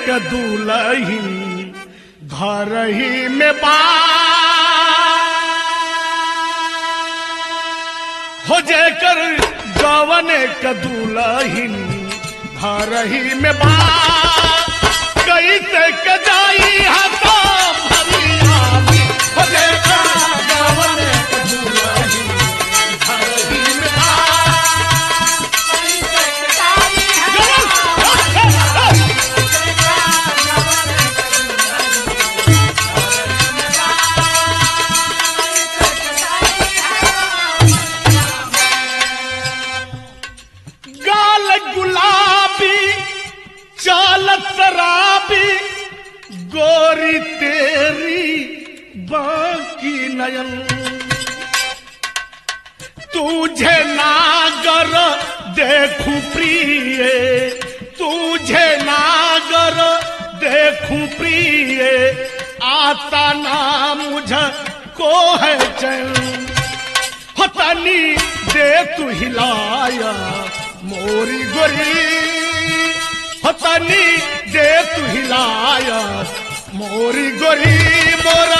के दुलहिन घर ही में बा हो जेकर गवने के दुलहिन घर ही में बा कैसे के जाई हतो भरिया हो जेकर गवने के दुलहिन घर ही में बा कैसे के जाई गुलाबी चालत शराबी गोरी तेरी बाकी नयन तुझे नागर देखूं प्रिय तुझे नागर देखूं प्रिय आता ना मुझे को है चैन हतनी दे तू हिलाया मोरी गोरी हतनी दे तू हिलाया मोरी गोरी मोरा